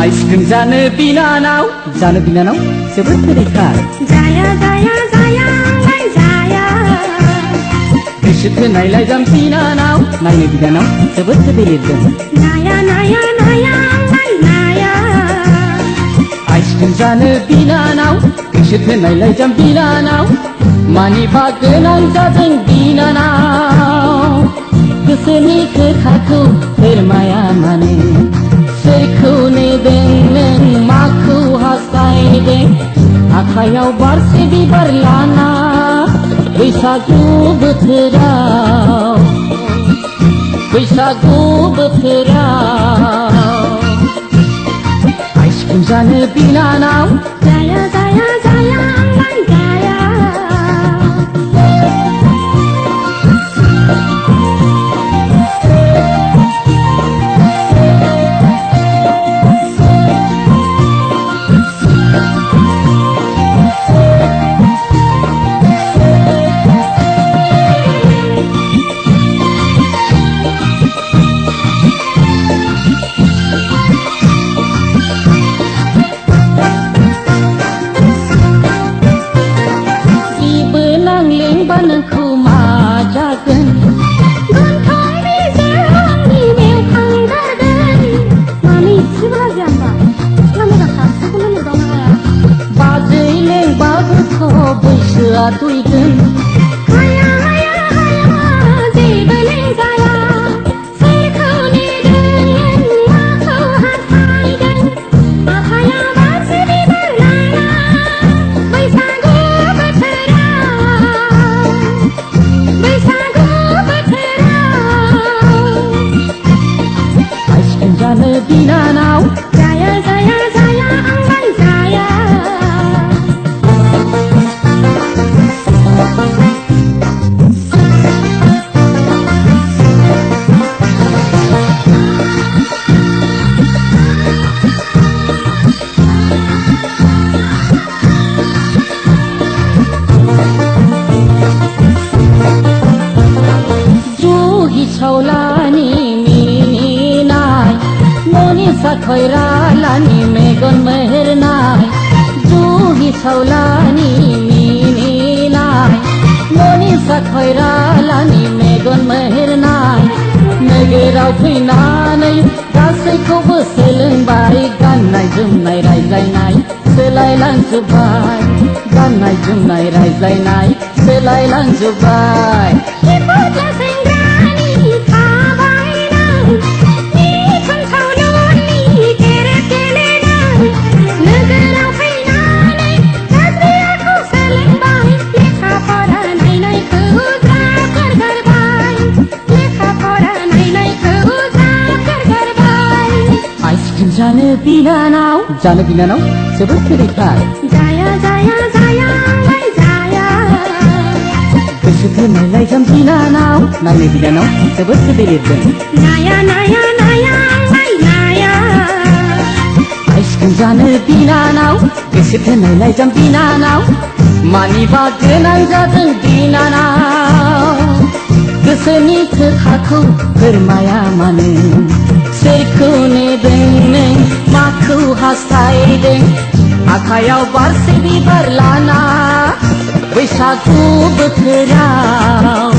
Ice cream जानो बिनानाव जोबोद गोदैथार जाया जाया जाया जाया गोसो थोनायलाय जाम बिनानाव नायनो बिनानाव जोबोद गोदै लिरदों नाया नाया नाया नाया आइसक्रिम जानो बिनानाव गोसो थोनायलाय जाम बिनानाव मानिबा गोनां जादों बिनानाव गोसोनि खोथाखौ फोरमाया मानो सोरखौ नेदों नों माखौ हास्थायदों आखायाव बारसे बिबार लाना बैसागु बोथोराव आइसक्रिम जानो बिनानाव जाया जाया जाया जाया नोंखौ मा जागोन गन्थं बिजौनि मेव खांगारगोन मानो इसेबो लाजिया होमबा लामाया खाथिखौनो नुदावनो हाया बाजै लेंबाबोथ' बैसोआ दुइगोन हाया हाया हाया जेबो लेंजाया सोरखौ नेदों माखौ हास्थायदों आखायाव बारसे बिबार लाना बैसागु आइसक्रिम जानो बिनानाव जाया जाया जाया आंलाय जाया जुहि छौलानी मिनिनाय मनिषा खैरालानी मेगन मेहेरनाय जुहि छौलानी मिनिनाय मनिषा खैरालानी मेगन मेहेरनाय नोगोराव फैनानै गासैखौबो सोलोंबाय गाननाय जोमनाय रायज्लायनाय सोलायलांजोब्बाय गाननाय जोमनाय रायज्लायनाय सोलायलांजोब्बाय आइसक्रिम जानो बिनानाव जोबोद गोदैथार जाया जाया जाया जाया गोसो थोनायलाय जाम बिनानाव नायनो बिनानाव जोबोद गोदै लिरदों नाया नाया नाया नाया आइसक्रिम जानो बिनानाव गोसो थोनायलाय जाम बिनानाव मानिबा गोनां जादों बिनानाव गोसोनि खोथाखौ फोरमाया मानो सोरखौ नेदों नों माखौ हास्थायदों आखायाव बारसे बिबार लाना बैसागु बोथोराव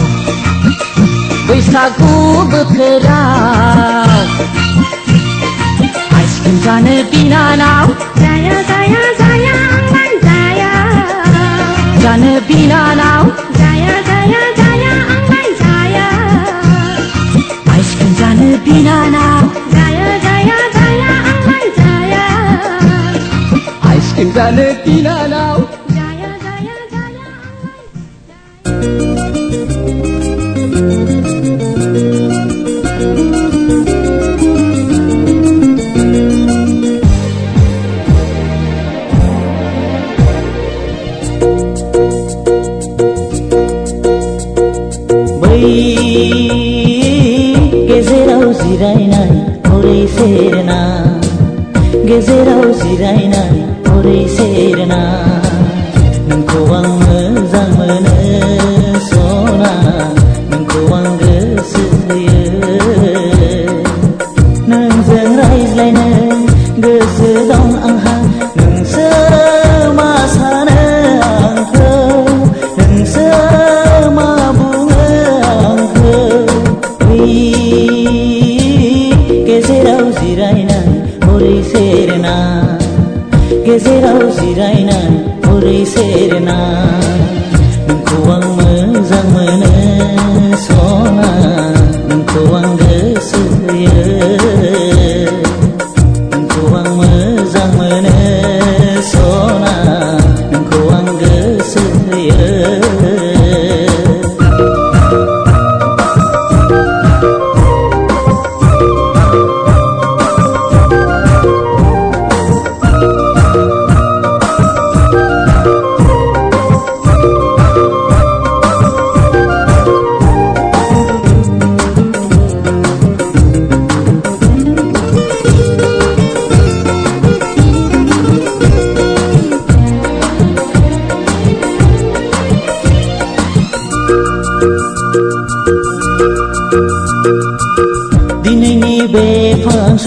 आइसक्रिम जानो बिनानाव जाया जाया जाया जाया जानो बिनानाव जाया जाया जाया जाया आइसक्रिम जानो बिनानाव जाया जाया जाया जाया आइसक्रिम जानो बिनानाव जाया जाया जाया बै गेजेराव जिरायनाय हरै सेरना गेजेराव जिरायनाय हरै सेरना नोंखौ आं मोजां मोनो सना नोंखौ आं गोसो होयो नोंजों रायज्लायनो गोसो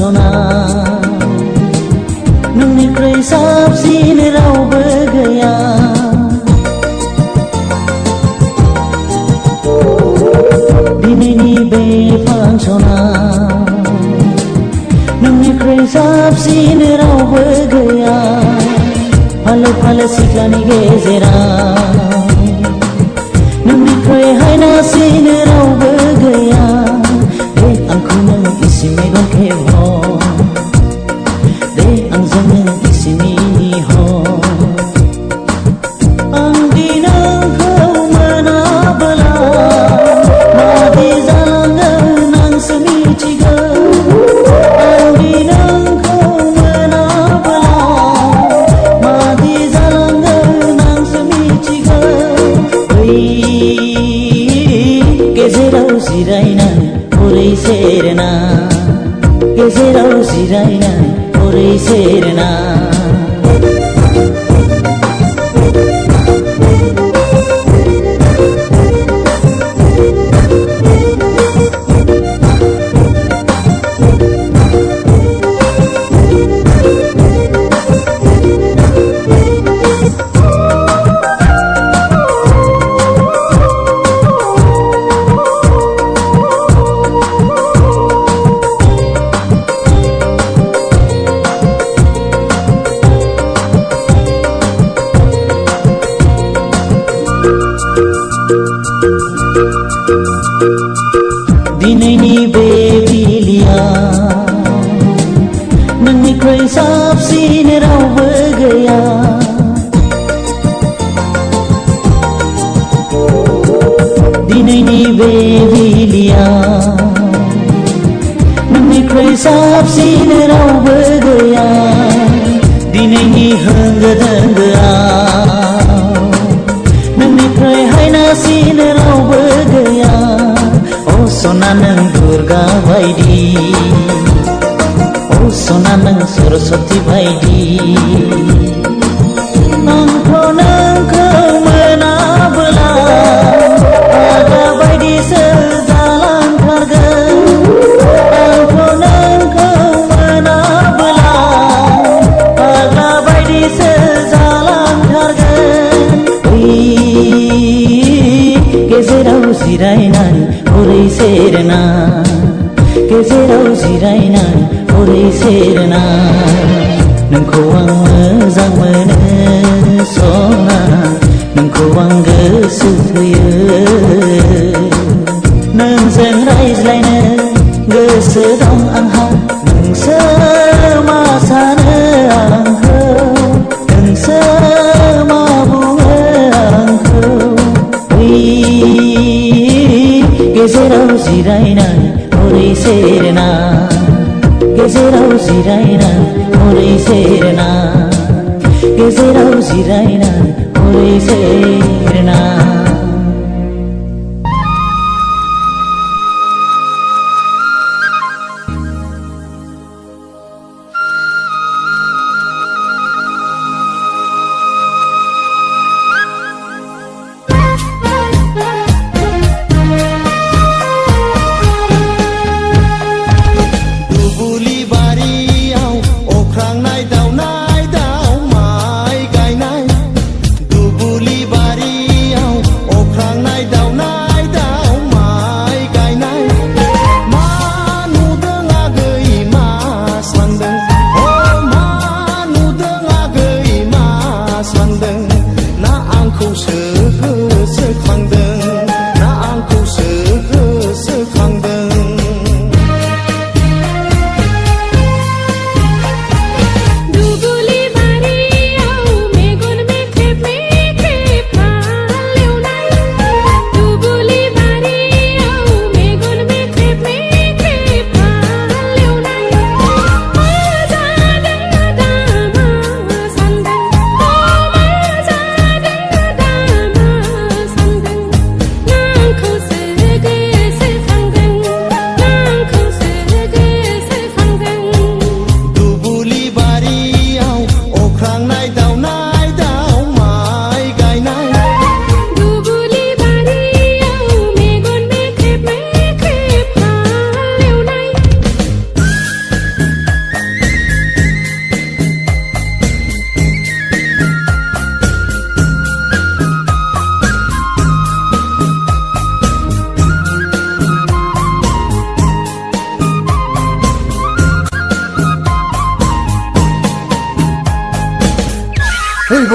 सना नोंनिख्रुइ साबसिन रावबो गैया दिनैनि बे फांसना नोंनिख्रुइ साबसिन रावबो गैया फालो फालो सिख्लानि गेजेराव नोंनिख्रुइ हायनासिन रावबो गैया दे आंखौ नों इसे मेगन खेवह दे आंजों नों इसे मिनिह आंदि नोंखौ मोनाबोला मादि जालांगोन आंसो मिथिगौ आंदि नोंखौ मोनाबोला मादि जालांगोन आंसो मिथिगौ बै गेजेराव जिरायनानै हरै सेरना गेजेराव जिरायनानै हरै सेरना दिनैनि बे बिलिया नोंनिख्रुइ साबसिन रावबो गैया दिनैनि बे बिलिया नोंनिख्रुइ साबसिन रावबो गैया दिनैनि होंगो दोंगोआव नोंनिख्रुइ हायनासिन रावबो गैया ओ सना नों दुर्गा बायदि ओ सना नों सरस्वती बायदि आंखौ नोंखौ मोनाबोला आगा बायदिसो जालांथारगोन आंखौ नोंखौ मोनाबोला आगा बायदिसो जालांथारगोन गेजेराव जिरायनानै हरै सेरना गेजेराव जिरायनानै हरै सेरना नोंखौ आं मोजां मोनो सना नोंखौ आं गोसो थोयो नोंजों रायज्लायनो गोसो दं आंहा नोंसो मा सानो आंखौ नोंसो मा बुङो आंखौ गेजेराव जिरायनानै हरै सेरना गेजेराव जिरायनानै हरै सेरना गेजेराव जिरायनानै हरै सेरना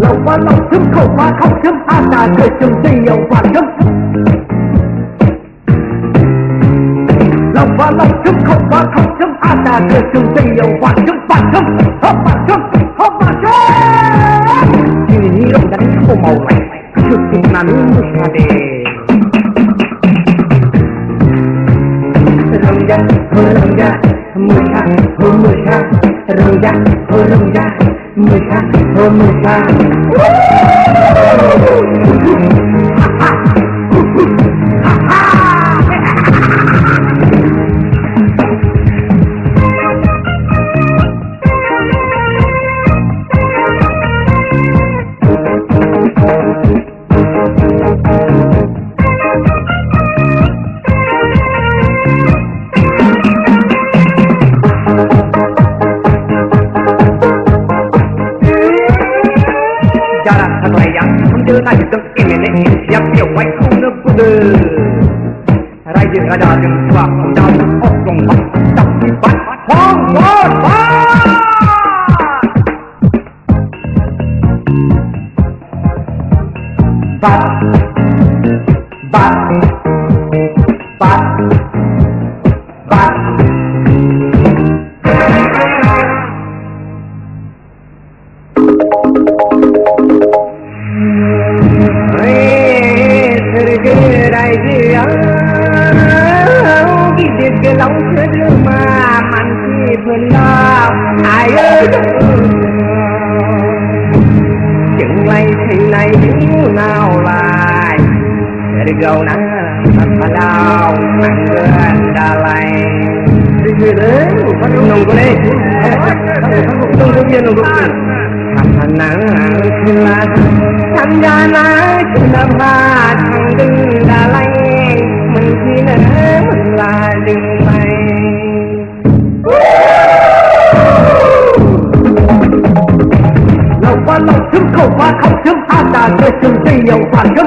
Lầu qua lầu chấm khẩu qua khẩu chấm a ta thời chấm dây nhiều và chấm Lầu qua lầu chấm khẩu qua khẩu chấm a ta thời chấm dây nhiều và chấm hấp và chấm Ini dong dari kamu mau main syuting nanu musade Rengga musha Rengga musha Jarak satu ayam menjelaskan tentang ini siap dia white corner kuda. Raja ada yang tua daun okong tak dibat hong dương cái việc cái lòng chưa đưa mà man chi phần lo ai ơi chừng này thì này hiểu nào lại để gầu nắng mà đau nắng gần đà lay đi đấy nông có đấy nông có viên nông có thành nắng là thành ra là chúng ta ba thằng đừng đà lay mình chỉ nữa mình là đừng lay lộc qua lộc chấm khẩu qua khẩu chấm a đà chơi chấm tây nhiều phản chấm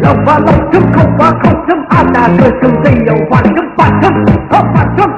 lộc qua lộc chấm khẩu qua khẩu chấm a đà chơi chấm tây nhiều phản chấm hop phản chấm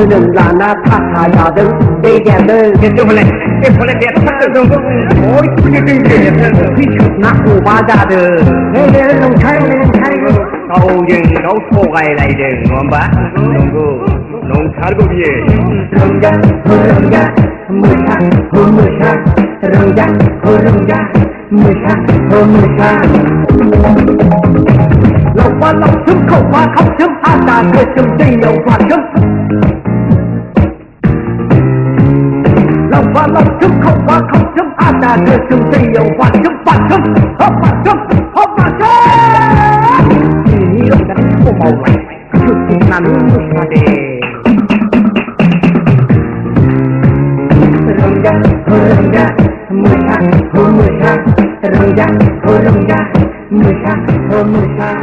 đừng là na thắt hà nhà đứng đi đèn đơn cái chỗ này đẹp thật đúng không ôi cái khi chụp nát của ba ra được thế không thấy câu dừng câu thô gầy này đừng ngon bá nông thar có gì rừng ra mười tháng hôm mười tháng rừng ra mười tháng hôm mười tháng lộc qua lộc chấm khẩu qua khẩu chấm a đà chơi chấm tây nhiều phản chấm lộc qua lộc chấm khẩu qua khẩu chấm a đà chơi chấm tây nhiều phản chấm hop phản chấm ini lo kan ko mau mai cukup nanu musade rongga mười tháng hôm mười tháng rongga mười tháng hôm mười tháng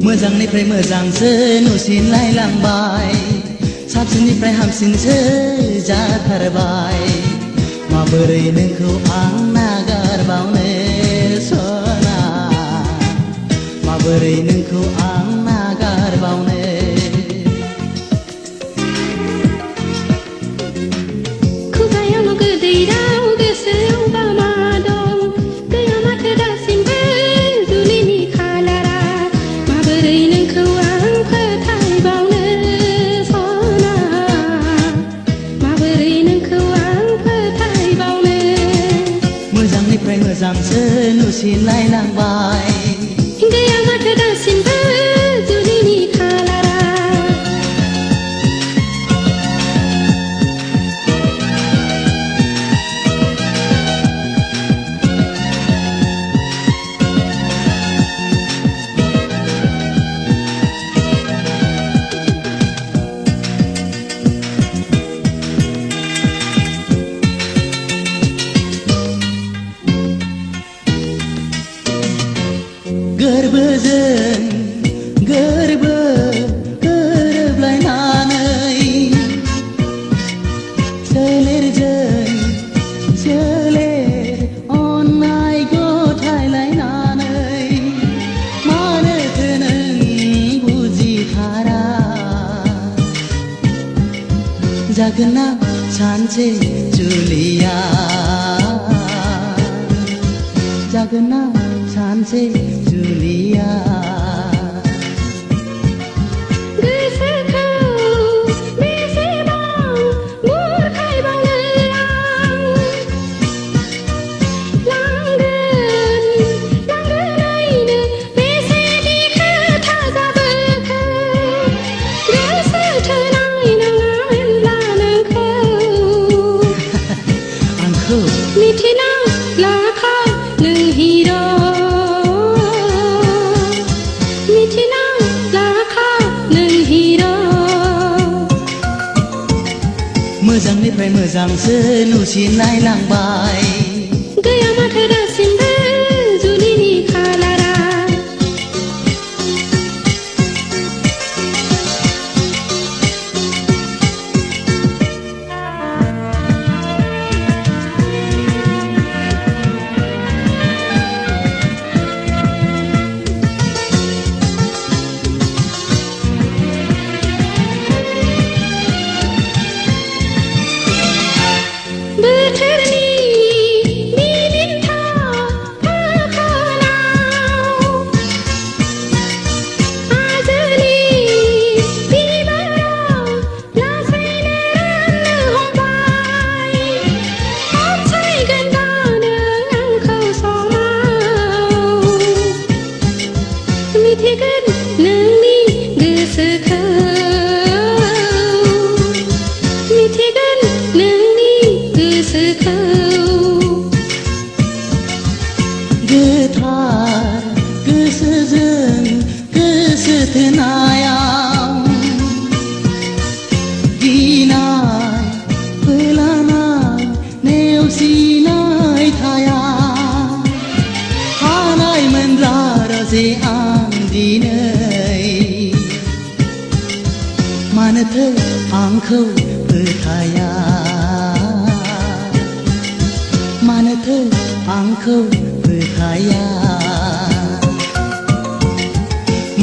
मोजांनिफ्राय मोजांसो नुसिनलाय लांबाय साबसिननिफ्राय हामसिनसो जाथारबाय माबोरै नोंखौ आं नागारबावनो सना माबोरै नोंखौ आं नागारबावनो खुगायाव गोदै राव गोसोआवबा मा दं गैया माथो दासिमबो जुलिनि खालारा माबोरै नोंखौ आं फोथायबावनो सना माबोरै नोंखौ आं फोथायबावनो मोजांनिफ्राय मोजांसो नुसिनलाय लांबाय गैया माथो दासिमबो जुलिनि खालारा गोरबोजों गोरबो गोरोबलायनानै सोलेरजों सोलेर अननाय गथायलायनानै मानोथो नों बुजिथारा जागोन ना सानसे जुलिया जागोन ना सानसे जुलिया गोसोखौ बेसेबां बुरखायबावनो आं लांगोनैनो बेसेदि खोथा जाबोखो गोसो थोनाय नङामोनब्ला नोंखौ आंखौ मिथिना लाखा नों हिर' मिथिना लाखा नों हिर' मोजांनिफ्राय मोजांनिफ्राय मोजांसो नुसिनलायलांबाय गैया माथो दासिमबो जुलिनि खालारा बोथोरनि मिनिनथाव फाखोनाव आजोलि बिबाराव लासैनो राननो हमबाय अनसायगोन दा नों आंखौ समाव मिथिगोन नोंनि गोसोखौ मिथिगोन नोंनि गोसोखौ गोथार गोसोजों गोसो थोनायाव गिनाय फोलानाय नेवसिनाय थाया हानायमोनब्ला रजे आं दिनै मानोथो आंखौ फोथाया मानोथो आंखौ फोथाया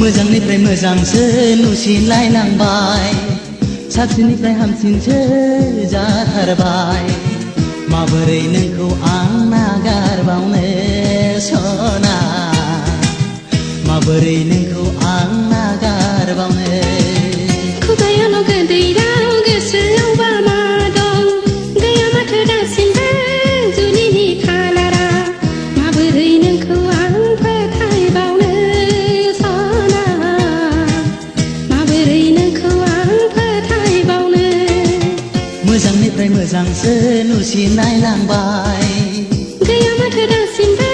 मोजांनिफ्राय मोजांसो नुसिनलायलांबाय साबसिननिफ्राय हामसिनसो जाथारबाय माबोरै नोंखौ आं नागारबावनो सना माबोरै नोंखौ आं नागारबावनो खुगायावल' गोदै राव गोसोआवबा मा दं गैया माथो दासिमबो जुलिनि खालारा माबोरै नोंखौ आं फोथायबावनो सना माबोरै नोंखौ आं फोथायबावनो मोजांनिफ्राय मोजांसो नुसिनलायलांबाय गैया माथो दासिमबो